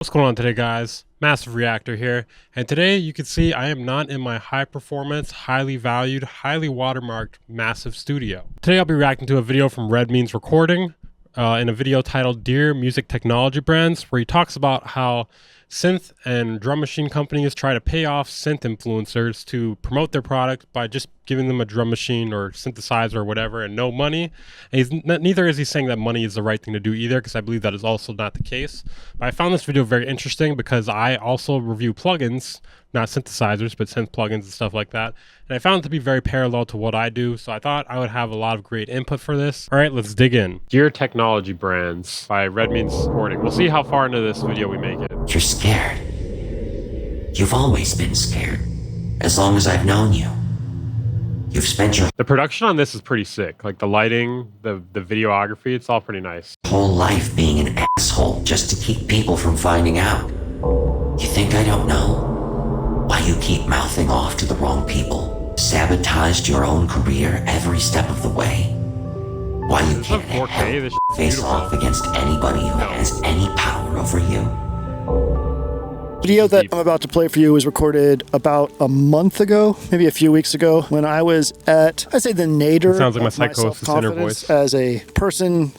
What's going on today, guys? Massive Reactor here, and today you can see I am not in my high performance, highly valued, highly watermarked, massive studio. Today I'll be reacting to a video from Red Means Recording in a video titled Dear Music Technology Brands, where he talks about how synth and drum machine companies try to pay off synth influencers to promote their product by just giving them a drum machine or synthesizer or whatever and no money. And neither is he saying that money is the right thing to do either, because I believe that is also not the case. But I found this video very interesting because I also review plugins, not synthesizers, but synth plugins and stuff like that. And I found it to be very parallel to what I do, so I thought I would have a lot of great input for this. All right, let's dig in. Dear Technology Brands by Red Means Recording. We'll see how far into this video we make it. You're scared. You've always been scared. As long as I've known you. You've spent your The production on this is pretty sick. Like the lighting, the videography, it's all pretty nice. whole life being an asshole just to keep people from finding out. You think I don't know? Why you keep mouthing off to the wrong people? Sabotaged your own career every step of the way? Why you can't 4K, this face beautiful. off against anybody who has any power over you? The video that I'm about to play for you was recorded about a month ago, maybe a few weeks ago, when I was at, I'd say, the nadir Sounds like my of my psychosis inner self-confidence voice. as a person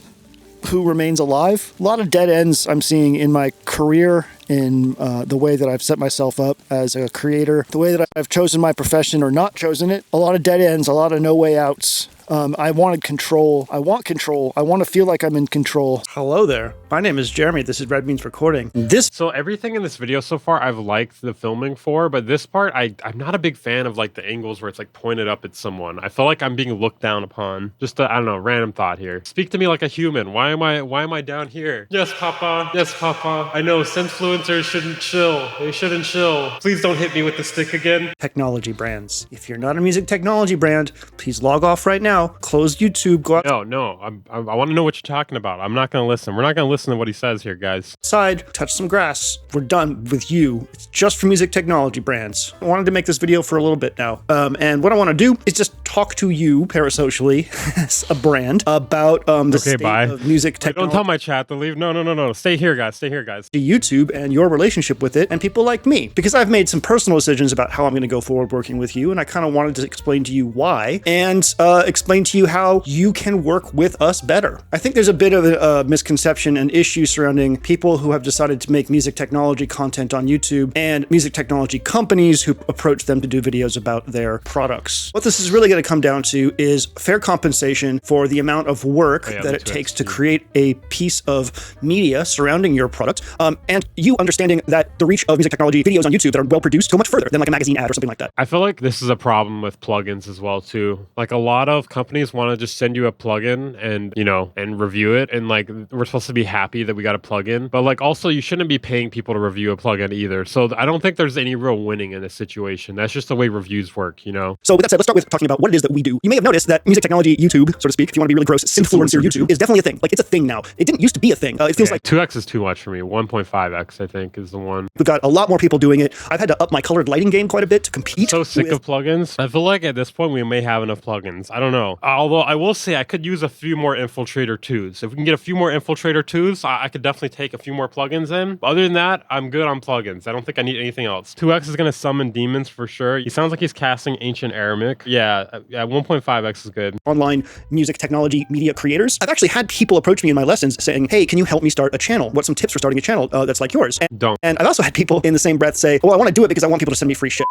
who remains alive. A lot of dead ends I'm seeing in my career, in the way that I've set myself up as a creator, the way that I've chosen my profession or not chosen it. A lot of dead ends, a lot of no way outs. I wanted control. I want control. I want to feel like I'm in control. Hello there. My name is Jeremy. This is Red Means Recording. So everything in this video so far I've liked the filming for, but this part I'm not a big fan of, like the angles where it's like pointed up at someone. I feel like I'm being looked down upon. Just a, I don't know, random thought here. Speak to me like a human. Why am I down here? Yes, Papa. Yes, Papa. I know synfluencers shouldn't chill. They shouldn't chill. Please don't hit me with the stick again. Technology brands. If you're not a music technology brand, please log off right now. Close YouTube. Go No, I want to know what you're talking about. I'm not going to listen. We're not going to listen to what he says here, guys. outside, touch some grass. We're done with you. It's just for music technology brands. I wanted to make this video for a little bit now. And what I want to do is just talk to you parasocially as a brand about the state of music technology. Don't tell my chat to leave. No. Stay here, guys. Stay here, guys. To YouTube and your relationship with it and people like me, because I've made some personal decisions about how I'm going to go forward working with you, and I kind of wanted to explain to you why and explain to you how you can work with us better. I think there's a bit of a misconception and issue surrounding people who have decided to make music technology content on YouTube and music technology companies who approach them to do videos about their products. What this is really going to come down to is fair compensation for the amount of work that it takes to create a piece of media surrounding your product, and you understanding that the reach of music technology videos on YouTube that are well produced go much further than like a magazine ad or something like that. I feel like this is a problem with plugins as well too. Like a lot of companies want to just send you a plugin and, you know, and review it, and like we're supposed to be happy that we got a plugin, but like also you shouldn't be paying people to review a plugin either. So I don't think there's any real winning in this situation. That's just the way reviews work, you know? So with that said, let's start with talking about what it is that we do. You may have noticed that music technology YouTube, so to speak, if you want to be really gross, synfluencer YouTube is definitely a thing. Like it's a thing now. It didn't used to be a thing. It feels like 2x is too much for me. 1.5x I think is the one. we've got a lot more people doing it. I've had to up my colored lighting game quite a bit to compete. So sick of plugins. I feel like at this point we may have enough plugins. I don't know. Although I will say I could use a few more Infiltrator 2s. If we can get a few more Infiltrator 2s, I could definitely take a few more plugins in. But other than that, I'm good on plugins. I don't think I need anything else. 2x is going to summon demons for sure. He sounds like he's casting Ancient Aramaic. Yeah, 1.5x is good. Online music technology media creators. I've actually had people approach me in my lessons saying, hey, can you help me start a channel? What's some tips for starting a channel that's like yours? And I've also had people in the same breath say, oh, I want to do it because I want people to send me free shit.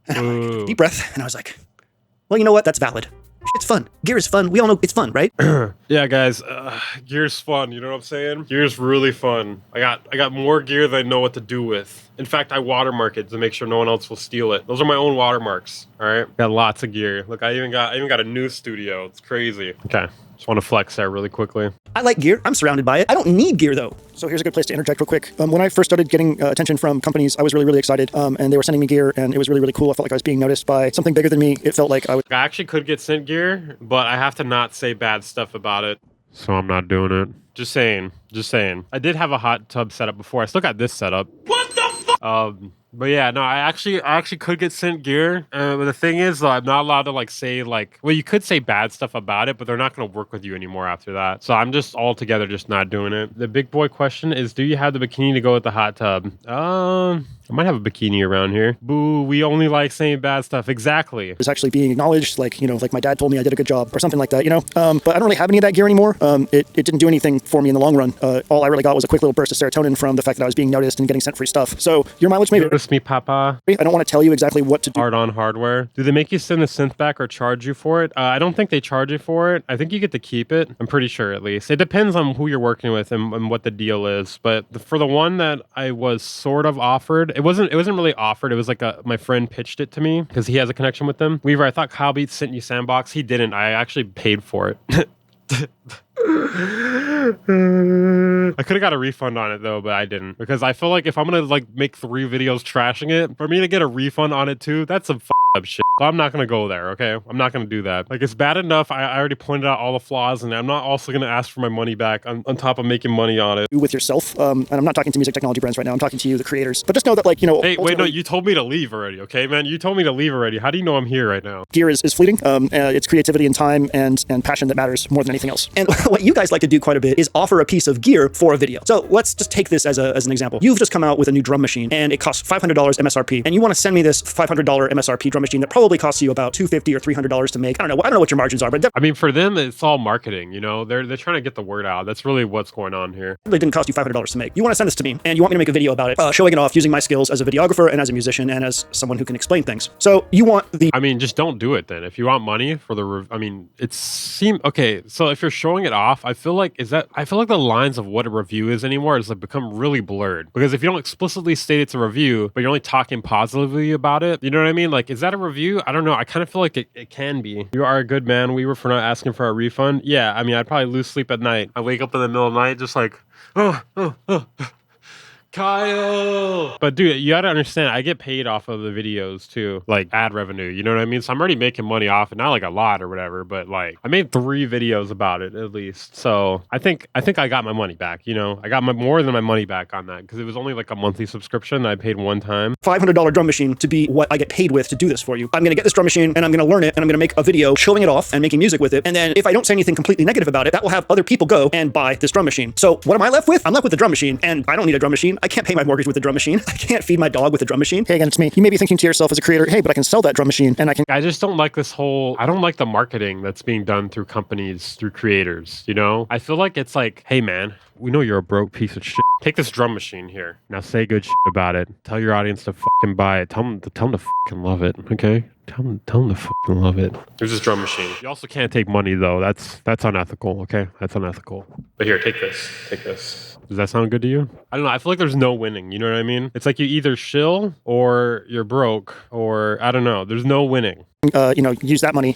Deep breath. And I was like, well, you know what? That's valid. It's fun. Gear is fun. We all know it's fun, right? Yeah, guys, gear's fun. You know what I'm saying? Gear's really fun. I got more gear than I know what to do with. In fact, I watermark it to make sure no one else will steal it. Those are my own watermarks. All right, got lots of gear. Look, I even got a new studio. It's crazy. Okay, just want to flex there really quickly. I like gear. I'm surrounded by it. I don't need gear though. So here's a good place to interject real quick. When I first started getting attention from companies, I was really, really excited, and they were sending me gear, and it was really, really cool. I felt like I was being noticed by something bigger than me. It felt like I was... I actually could get sent gear, but I have to not say bad stuff about it. So I'm not doing it. Just saying. I did have a hot tub set up before. I still got this set up. What the fuck? But yeah, no, I actually could get sent gear. But the thing is, though, I'm not allowed to like say like, well, you could say bad stuff about it, but they're not going to work with you anymore after that. So I'm just altogether just not doing it. The big boy question is, do you have the bikini to go with the hot tub? I might have a bikini around here. Boo, we only like saying bad stuff. Exactly. Is actually being acknowledged, like, you know, like my dad told me I did a good job or something like that, you know. But I don't really have any of that gear anymore. It didn't do anything for me in the long run. All I really got was a quick little burst of serotonin from the fact that I was being noticed and getting sent free stuff. So your mileage may Notice me, Papa. I don't want to tell you exactly what to do. Hard on hardware. Do they make you send the synth back or charge you for it? I don't think they charge you for it. I think you get to keep it. I'm pretty sure, at least. It depends on who you're working with and what the deal is. But for the one that I was sort of offered, it wasn't really offered. It was like my friend pitched it to me because he has a connection with them. Weaver, I thought Kyle Beats sent you Sandbox. He didn't. I actually paid for it. I could have got a refund on it though, but I didn't, because I feel like if I'm gonna like make 3 videos trashing it, for me to get a refund on it too, that's some up shit. So I'm not gonna go there, okay? I'm not gonna do that. Like, it's bad enough I already pointed out all the flaws, and I'm not also gonna ask for my money back on top of making money on it. With yourself, and I'm not talking to music technology brands right now. I'm talking to you, the creators. But just know that, like, you know. Hey, wait, no, you told me to leave already, okay, man? You told me to leave already. How do you know I'm here right now? Gear is fleeting. It's creativity and time and passion that matters more than anything else. And what you guys like to do quite a bit is offer a piece of gear for a video. So let's just take this as an example. You've just come out with a new drum machine and it costs $500 MSRP, and you want to send me this $500 MSRP drum machine that probably costs you about $250 or $300 to make. I don't know what your margins are, but I mean, for them, it's all marketing, you know? They're trying to get the word out. That's really what's going on here. It didn't cost you $500 to make. You want to send this to me, and you want me to make a video about it, showing it off using my skills as a videographer and as a musician and as someone who can explain things. So you want the... I mean, just don't do it then. If you want money for the... I mean, okay, so if you're showing it off, I feel like the lines of what a review is anymore has like become really blurred. Because if you don't explicitly state it's a review, but you're only talking positively about it, you know what I mean? Like, is that a review? I don't know. I kind of feel like it can be. You are a good man, Weaver, for not asking for a refund. Yeah, I mean, I'd probably lose sleep at night. I wake up in the middle of the night just like, oh. Kyle. But dude, you gotta understand, I get paid off of the videos too, like ad revenue, you know what I mean? So I'm already making money off it, not like a lot or whatever, but like I made 3 videos about it at least. So I think I got my money back, you know? I got more than my money back on that because it was only like a monthly subscription that I paid one time. $500 drum machine to be what I get paid with to do this for you. I'm gonna get this drum machine and I'm gonna learn it and I'm gonna make a video showing it off and making music with it. And then if I don't say anything completely negative about it, that will have other people go and buy this drum machine. So what am I left with? I'm left with the drum machine, and I don't need a drum machine. I can't pay my mortgage with a drum machine. I can't feed my dog with a drum machine. Hey, again, it's me. You may be thinking to yourself as a creator, hey, but I can sell that drum machine and I just don't like this whole, I don't like the marketing that's being done through companies, through creators, you know? I feel like it's like, hey man, we know you're a broke piece of shit. Take this drum machine here. Now say good shit about it. Tell your audience to fucking buy it. Tell them to fucking love it, okay? Tell them to fucking love it. Here's this drum machine. You also can't take money though. That's unethical, okay? That's unethical. But here, take this. Take this. Does that sound good to you? I don't know. I feel like there's no winning. You know what I mean? It's like you either shill or you're broke, or I don't know. There's no winning. Use that money.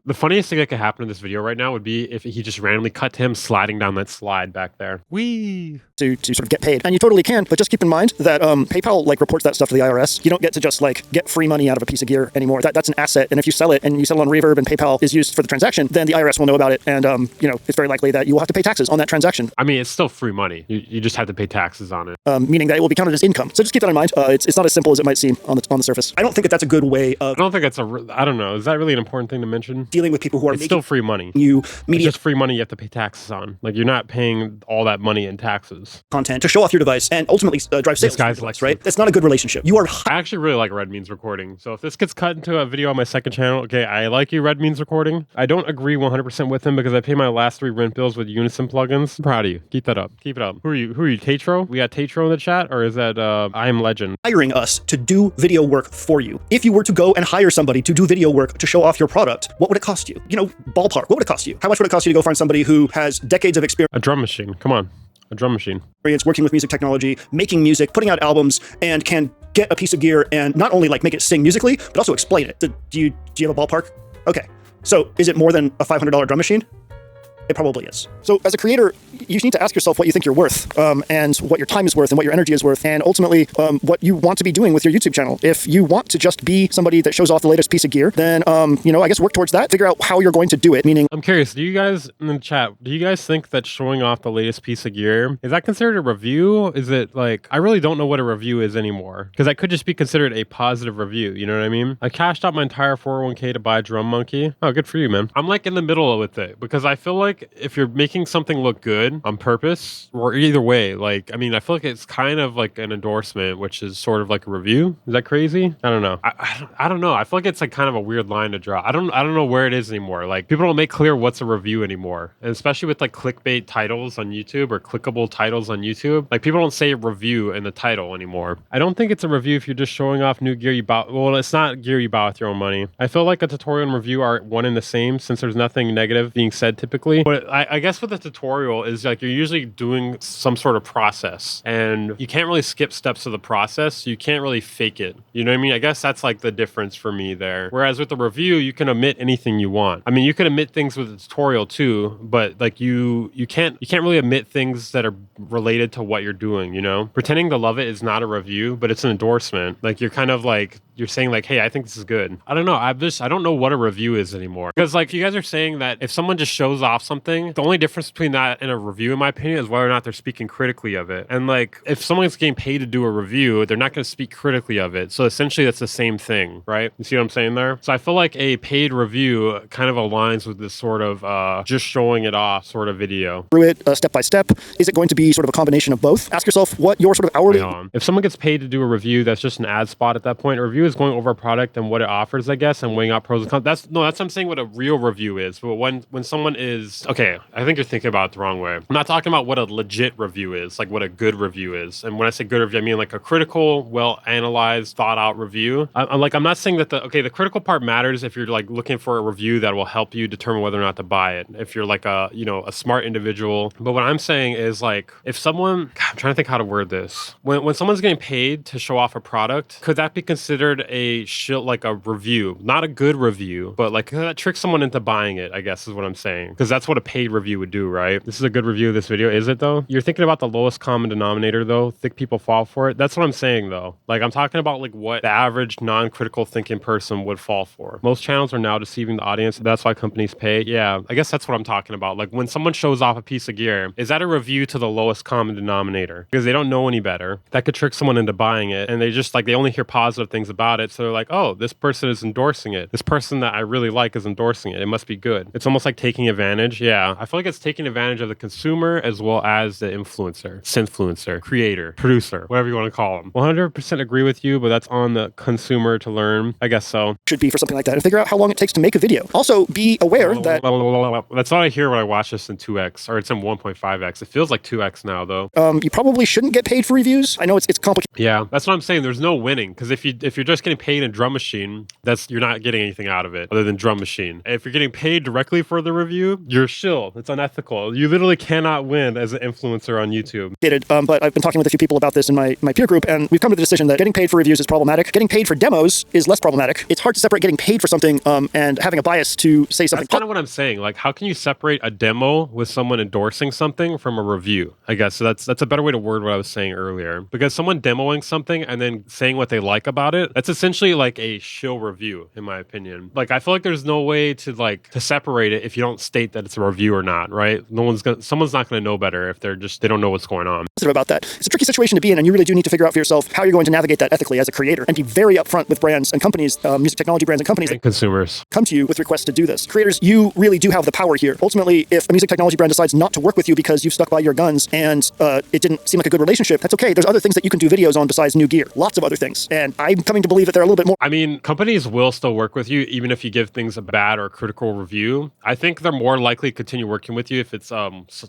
The funniest thing that could happen in this video right now would be if he just randomly cut to him sliding down that slide back there. Whee! To sort of get paid. And you totally can, but just keep in mind that PayPal like reports that stuff to the IRS. You don't get to just like get free money out of a piece of gear anymore. That's an asset, and if you sell it and you sell it on Reverb and PayPal is used for the transaction, then the IRS will know about it, and it's very likely that you will have to pay taxes on that transaction. I mean, it's still free money. You just have to pay taxes on it. Meaning that it will be counted as income. So just keep that in mind. It's not as simple as it might seem on the surface. I don't think that's a good way of... I don't think that's I don't know. Is that really an important thing to mention? Dealing with people who are it's still free money. It's just free money you have to pay taxes on. Like, you're not paying all that money in taxes. Content to show off your device and ultimately drive sales. Guys like right? That's not a good relationship. I actually really like Red Means Recording. So if this gets cut into a video on my second channel, okay, I like you, Red Means Recording. I don't agree 100% with him because I pay my last 3 rent bills with Unison plugins. I'm proud of you. Keep that up. Keep it up. Who are you? Tatro? We got Tatro in the chat, or is that I Am Legend? Hiring us to do video work for you. If you were to go and hire somebody to do video work to show off your product, what would it cost you? Ballpark. What would it cost you? How much would it cost you to go find somebody who has decades of experience? A drum machine. Come on. A drum machine. Working with music technology, making music, putting out albums, and can get a piece of gear and not only like make it sing musically, but also explain it. Do you have a ballpark? Okay. So is it more than a $500 drum machine? It probably is. So as a creator, you need to ask yourself what you think you're worth, and what your time is worth, and what your energy is worth, and ultimately what you want to be doing with your YouTube channel. If you want to just be somebody that shows off the latest piece of gear, then I guess work towards that. Figure out how you're going to do it. Meaning, I'm curious, do you guys in the chat, do you guys think that showing off the latest piece of gear, is that considered a review? Is it like, I really don't know what a review is anymore, because that could just be considered a positive review, you know what I mean? I cashed out my entire 401k to buy a drum monkey. Oh, good for you, man. I'm like in the middle with it, because I feel like if you're making something look good on purpose, or either way, like, I mean, I feel like it's kind of like an endorsement, which is sort of like a review. Is that crazy? I don't know. I don't know. I feel like it's like kind of a weird line to draw. I don't know where it is anymore. Like, people don't make clear what's a review anymore. And especially with like clickbait titles on YouTube or clickable titles on YouTube, like people don't say review in the title anymore. I don't think it's a review if you're just showing off new gear you bought. Well, it's not gear you bought with your own money. I feel like a tutorial and review are one and the same, since there's nothing negative being said typically. But I guess with a tutorial is like you're usually doing some sort of process, and you can't really skip steps of the process. You can't really fake it. You know what I mean? I guess that's like the difference for me there. Whereas with the review, you can omit anything you want. I mean, you can omit things with a tutorial too, but like you can't really omit things that are related to what you're doing, you know? Pretending to love it is not a review, but it's an endorsement. Like, you're kind of like, you're saying like, hey, I think this is good. I don't know. I don't know what a review is anymore. Because like, you guys are saying that if someone just shows off something, the only difference between that and a review, in my opinion, is whether or not they're speaking critically of it. And like, if someone's getting paid to do a review, they're not going to speak critically of it. So essentially that's the same thing, right? You see what I'm saying there? So I feel like a paid review kind of aligns with this sort of just showing it off sort of video. through it step by step. Is it going to be sort of a combination of both? Ask yourself what your sort of hourly... If someone gets paid to do a review, that's just an ad spot at that point. A review is going over a product and what it offers, I guess, and weighing out pros and cons. That's what I'm saying what a real review is. But when someone is... Okay, I think you're thinking about it the wrong way. I'm not talking about what a legit review is, like what a good review is. And when I say good review, I mean like a critical, well-analyzed, thought-out review. I'm not saying that the critical part matters if you're like looking for a review that will help you determine whether or not to buy it. If you're like a smart individual. But what I'm saying is like, if someone... God, I'm trying to think how to word this. When someone's getting paid to show off a product, could that be considered a review? Not a good review, but like that tricks someone into buying it, I guess is what I'm saying. Because that's what a paid review would do, right? This is a good review of this video. Is it though? You're thinking about the lowest common denominator though. Think people fall for it? That's what I'm saying though. Like, I'm talking about like what the average non-critical thinking person would fall for. Most channels are now deceiving the audience. That's why companies pay. Yeah, I guess that's what I'm talking about. Like, when someone shows off a piece of gear, is that a review to the lowest common denominator? Because they don't know any better. That could trick someone into buying it, and they just like, they only hear positive things about it, so they're like, oh, this person is endorsing it. This person that I really like is endorsing it. It must be good. It's almost like taking advantage. Yeah, I feel like it's taking advantage of the consumer as well as the influencer, synfluencer, creator, producer, whatever you want to call them. 100% agree with you, but that's on the consumer to learn. I guess so. should be for something like that, and figure out how long it takes to make a video. Also, be aware that... That's all I hear when I watch this in 2x, or it's in 1.5x. It feels like 2x now, though. You probably shouldn't get paid for reviews. I know it's complicated. Yeah, that's what I'm saying. There's no winning, because if you're just getting paid in Drum Machine, you're not getting anything out of it other than Drum Machine. If you're getting paid directly for the review, you're shill. It's unethical. You literally cannot win as an influencer on YouTube. But I've been talking with a few people about this in my peer group, and we've come to the decision that getting paid for reviews is problematic. Getting paid for demos is less problematic. It's hard to separate getting paid for something and having a bias to say something. That's kind of what I'm saying. Like, how can you separate a demo with someone endorsing something from a review? I guess so that's a better way to word what I was saying earlier. Because someone demoing something and then saying what they like about it, that's essentially like a shill review, in my opinion. Like, I feel like there's no way to separate it if you don't state that it's a review or not, right? Someone's not gonna know better if they don't know what's going on. About that. It's a tricky situation to be in, and you really do need to figure out for yourself how you're going to navigate that ethically as a creator, and be very upfront with brands and companies, music technology brands and companies and consumers come to you with requests to do this. Creators, you really do have the power here. Ultimately, if a music technology brand decides not to work with you because you've stuck by your guns and it didn't seem like a good relationship, that's okay. There's other things that you can do videos on besides new gear. Lots of other things. And I'm coming to believe that they're a little bit more... I mean, companies will still work with you even if you give things a bad or critical review. I think they're more likely to continue working with you if it's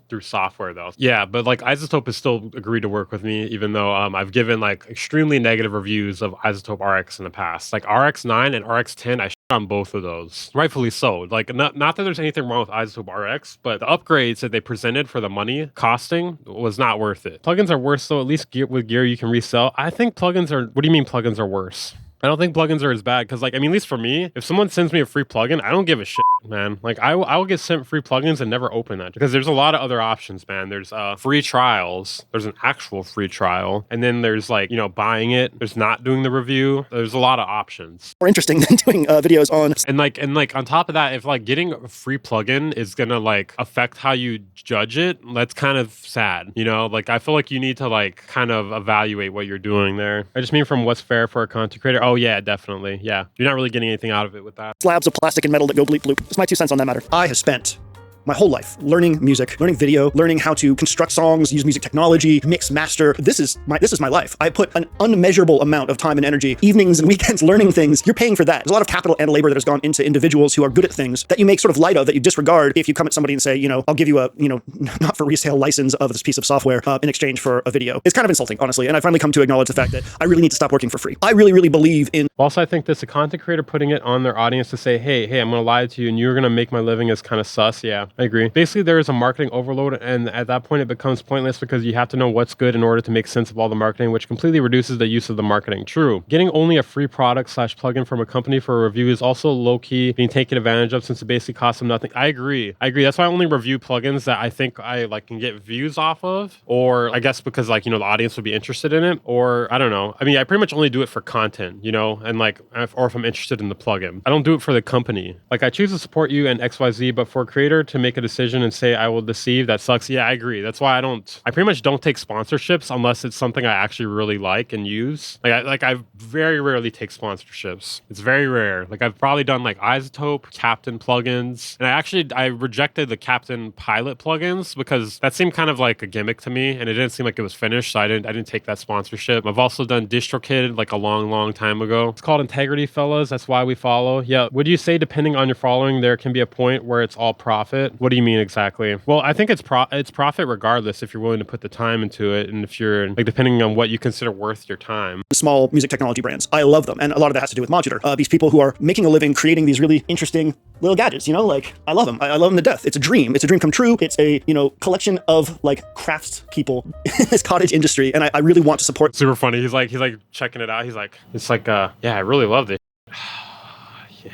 through software though. Yeah, but like Isotope has still agreed to work with me, even though I've given like extremely negative reviews of Isotope RX in the past. Like RX9 and RX10, I shit on both of those. Rightfully so. Like, not that there's anything wrong with Isotope RX, but the upgrades that they presented for the money costing was not worth it. Plugins are worse though, at least with gear you can resell. I think plugins are... What do you mean plugins are worse? I don't think plugins are as bad because, like, I mean, at least for me, if someone sends me a free plugin, I don't give a shit. man. Like I will get sent free plugins and never open that because there's a lot of other options, man. There's free trials. There's an actual free trial, and then there's like, you know, buying it. There's not doing the review. There's a lot of options. More interesting than doing videos on. And like on top of that, if like getting a free plugin is gonna like affect how you judge it, that's kind of sad. You know, like I feel like you need to like kind of evaluate what you're doing there. I just mean from what's fair for a content creator. Oh yeah, definitely. Yeah, you're not really getting anything out of it with that. Slabs of plastic and metal that go bleep bloop. That's my 2 cents on that matter. I have spent my whole life learning music, learning video, learning how to construct songs, use music technology, mix, master. This is my life. I put an unmeasurable amount of time and energy, evenings and weekends learning things. You're paying for that. There's a lot of capital and labor that has gone into individuals who are good at things that you make sort of light of, that you disregard if you come at somebody and say, you know, I'll give you a, you know, not for resale license of this piece of software in exchange for a video. It's kind of insulting, honestly. And I finally come to acknowledge the fact that I really need to stop working for free. I really, really believe in. Also, I think this a content creator putting it on their audience to say, hey, I'm going to lie to you and you're going to make my living is kind of sus. Yeah, I agree. Basically, there is a marketing overload, and at that point, it becomes pointless because you have to know what's good in order to make sense of all the marketing, which completely reduces the use of the marketing. True. Getting only a free product / plugin from a company for a review is also low-key being taken advantage of since it basically costs them nothing. I agree. That's why I only review plugins that I think I like can get views off of, or I guess because like, you know, the audience would be interested in it, or I don't know. I mean, I pretty much only do it for content, you know, and like, or if I'm interested in the plugin. I don't do it for the company. Like I choose to support you and XYZ, but for a creator to make a decision and say I will deceive, that sucks. Yeah, I agree. That's why I pretty much don't take sponsorships unless it's something I actually really like and use. I very rarely take sponsorships. It's very rare. Like I've probably done like Isotope, Captain plugins, and I rejected the Captain Pilot plugins because that seemed kind of like a gimmick to me, and it didn't seem like it was finished, so I didn't take that sponsorship. I've also done DistroKid like a long time ago. It's called Integrity, fellas. That's why we follow. Yeah. Would you say depending on your following, there can be a point where it's all profit? What do you mean exactly? Well, I think it's profit regardless if you're willing to put the time into it, and if you're like depending on what you consider worth your time. Small music technology brands. I love them, and a lot of that has to do with modular. These people who are making a living creating these really interesting little gadgets, you know, like I love them. I love them to death. It's a dream. It's a dream come true. It's a, you know, collection of like crafts people in this cottage industry, and I really want to support. Super funny. He's like checking it out. He's like, it's like, yeah, I really love this. Yeah.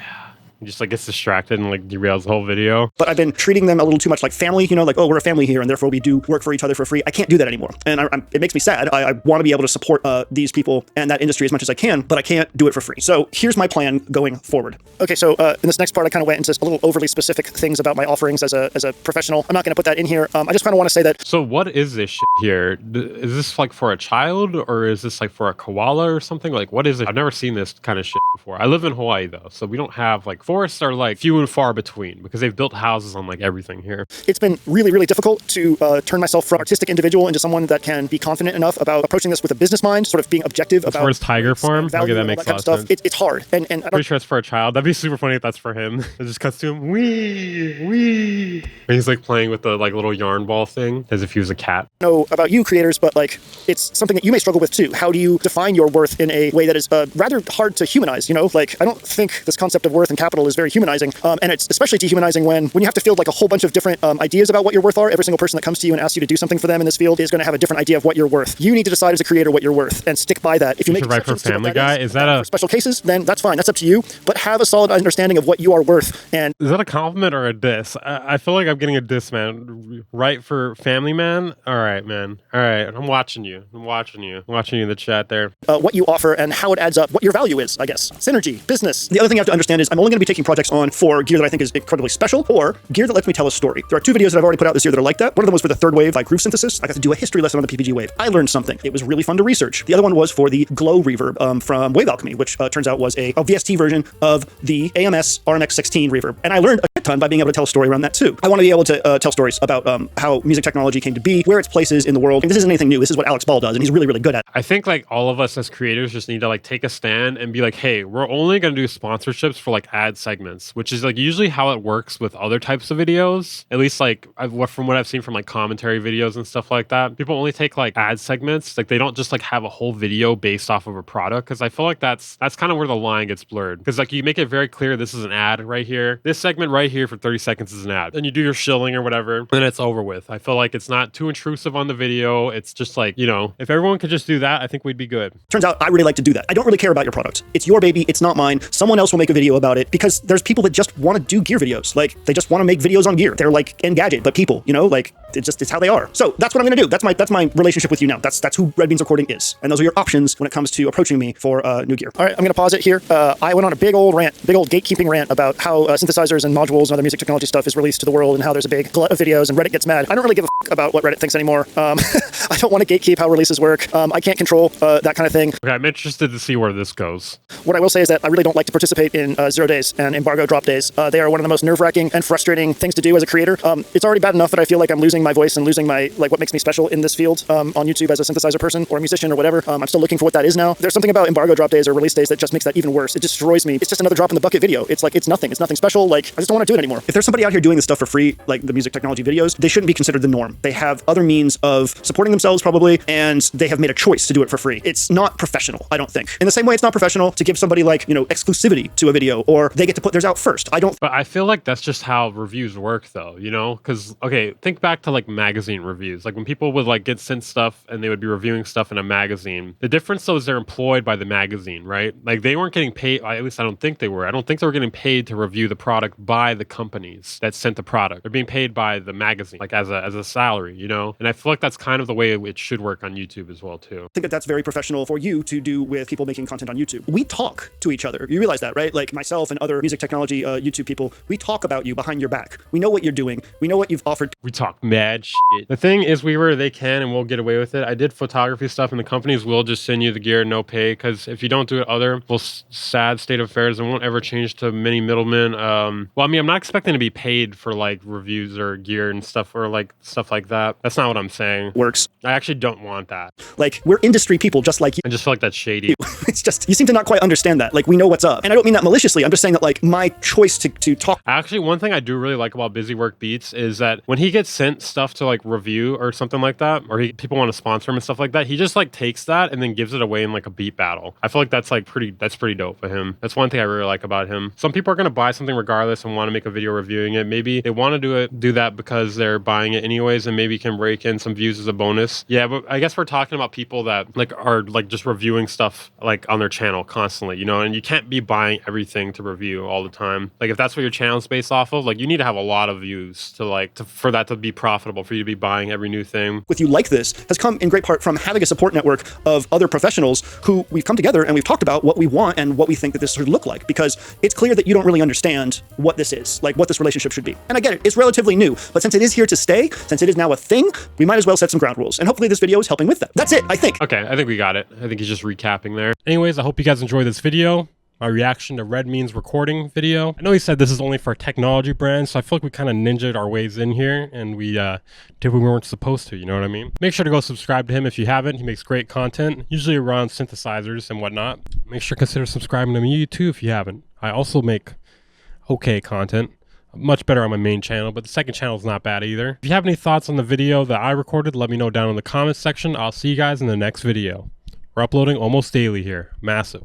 He just like gets distracted and like derails the whole video. But I've been treating them a little too much like family, you know, like, oh, we're a family here and therefore we do work for each other for free. I can't do that anymore. And it makes me sad. I want to be able to support these people and that industry as much as I can, but I can't do it for free. So here's my plan going forward. Okay, so in this next part, I kind of went into a little overly specific things about my offerings as a professional. I'm not going to put that in here. I just kind of want to say that. So what is this shit here? Is this like for a child or is this like for a koala or something? Like what is it? I've never seen this kind of shit before. I live in Hawaii though, so we don't have like forests are like few and far between because they've built houses on like everything here. It's been really, really difficult to turn myself from artistic individual into someone that can be confident enough about approaching this with a business mind, sort of being objective about. As far as Tiger Farm, okay, that makes a lot of sense. It's hard, and I don't. Pretty sure it's for a child. That'd be super funny if that's for him. It just cuts to him, wee, and he's like playing with the like little yarn ball thing as if he was a cat. Know about you creators, but like it's something that you may struggle with too. How do you define your worth in a way that is rather hard to humanize? You know, like I don't think this concept of worth and capital is very humanizing, and it's especially dehumanizing when you have to field like a whole bunch of different ideas about what your worth are. Every single person that comes to you and asks you to do something for them in this field is going to have a different idea of what you're worth. You need to decide as a creator what you're worth and stick by that. If you make right for Family Guy, is that for special cases? Then that's fine. That's up to you. But have a solid understanding of what you are worth. And is that a compliment or a diss? I feel like I'm getting a diss, man. Right for Family Man. All right, man. All right, I'm watching you. I'm watching you in the chat there. What you offer and how it adds up. What your value is, I guess. Synergy, business. The other thing you have to understand is I'm only going to be taking projects on for gear that I think is incredibly special or gear that lets me tell a story. There are 2 videos that I've already put out this year that are like that. One of them was for the third wave, like groove synthesis. I got to do a history lesson on the PPG wave. I learned something. It was really fun to research. The other one was for the glow reverb from Wave Alchemy, which turns out was a VST version of the AMS RMX16 reverb. And I learned a ton by being able to tell a story around that too. I want to be able to tell stories about how music technology came to be, where its place is in the world. And this isn't anything new. This is what Alex Ball does, and he's really, really good at it. I think like all of us as creators just need to like take a stand and be like, hey, we're only going to do sponsorships for like ad segments, which is like usually how it works with other types of videos. At least like from what I've seen from like commentary videos and stuff like that, people only take like ad segments. Like they don't just like have a whole video based off of a product, because I feel like that's kind of where the line gets blurred, because like you make it very clear this is an ad right here, this segment right here for 30 seconds is an ad, and you do your shilling or whatever, then it's over with. I feel like it's not too intrusive on the video. It's just like, you know, if everyone could just do that, I think we'd be good. Turns out I really like to do that. I don't really care about your product. It's your baby. It's not mine. Someone else will make a video about it because because there's people that just want to do gear videos. Like, they just want to make videos on gear. They're like Engadget, but people, you know, like, it's how they are. So that's what I'm going to do. That's my relationship with you now. That's who Red Beans Recording is. And those are your options when it comes to approaching me for new gear. All right, I'm going to pause it here. I went on a big old gatekeeping rant about how synthesizers and modules and other music technology stuff is released to the world and how there's a big glut of videos and Reddit gets mad. I don't really give a about what Reddit thinks anymore. I don't want to gatekeep how releases work. I can't control that kind of thing. Okay, I'm interested to see where this goes. What I will say is that I really don't like to participate in 0 days and embargo drop days. They are one of the most nerve-wracking and frustrating things to do as a creator. It's already bad enough that I feel like I'm losing my voice and losing my, like, what makes me special in this field on YouTube as a synthesizer person or a musician or whatever. I'm still looking for what that is now. There's something about embargo drop days or release days that just makes that even worse. It destroys me. It's just another drop in the bucket video. It's like, it's nothing special. Like, I just don't want to do it anymore. If there's somebody out here doing this stuff for free, like the music technology videos, they shouldn't be considered the norm. They have other means of supporting themselves probably, and they have made a choice to do it for free. It's not professional, I don't think. In the same way, it's not professional to give somebody, like, you know, exclusivity to a video, or they get to put theirs out first. But I feel like that's just how reviews work, though, you know? Because, okay, think back to, like, magazine reviews. Like, when people would, like, get sent stuff and they would be reviewing stuff in a magazine, the difference, though, is they're employed by the magazine, right? Like, they weren't getting paid, at least I don't think they were. I don't think they were getting paid to review the product by the companies that sent the product. They're being paid by the magazine, like, as a salary, you know? And I feel like that's kind of the way it should work on YouTube as well, too. I think that that's very professional for you to do with people making content on YouTube. We talk to each other. You realize that, right? Like, myself and other music technology YouTube people, we talk about you behind your back. We know what you're doing. We know what you've offered. We talk mad shit. The thing is, they can and we'll get away with it. I did photography stuff and the companies will just send you the gear, no pay, because if you don't do it sad state of affairs, it won't ever change to many middlemen. Well, I mean, I'm not expecting to be paid for, like, reviews or gear and stuff, or, like, stuff like that. That's not what I'm saying. Works. I actually don't want that. Like, we're industry people just like you. I just feel like that's shady. It's just, you seem to not quite understand that. Like, we know what's up. And I don't mean that maliciously. I'm just saying that, like, my choice to talk. Actually, one thing I do really like about Busy Work Beats is that when he gets sent stuff to, like, review or something like that, or people want to sponsor him and stuff like that, he just, like, takes that and then gives it away in, like, a beat battle. I feel like that's, like, pretty dope for him. That's one thing I really like about him. Some people are going to buy something regardless and want to make a video reviewing it. Maybe they want to do that because they're buying it anyways, and maybe can rake in some views as a bonus. Yeah, but I guess we're talking about people that, like, are, like, just reviewing stuff, like, on their channel constantly, you know, and you can't be buying everything to review all the time. Like, if that's what your channel's based off of, like, you need to have a lot of views for that to be profitable, for you to be buying every new thing. With you like this has come in great part from having a support network of other professionals who we've come together and we've talked about what we want and what we think that this should look like, because it's clear that you don't really understand what this is, like, what this relationship should be. And I get it, it's relatively new, but since it is here to stay, since it is now a thing, we might as well set some ground rules. And hopefully this video is helping with that. That's it, I think. Okay, I think we got it. I think he's just recapping there. Anyways, I hope you guys enjoyed this video. My reaction to Red Means Recording video. I know he said this is only for a technology brand, so I feel like we kind of ninja'd our ways in here, and we did what we weren't supposed to, you know what I mean? Make sure to go subscribe to him if you haven't. He makes great content, usually around synthesizers and whatnot. Make sure to consider subscribing to me too if you haven't. I also make okay content. Much better on my main channel, but the second channel is not bad either. If you have any thoughts on the video that I recorded, let me know down in the comments section. I'll see you guys in the next video. We're uploading almost daily here. Massive.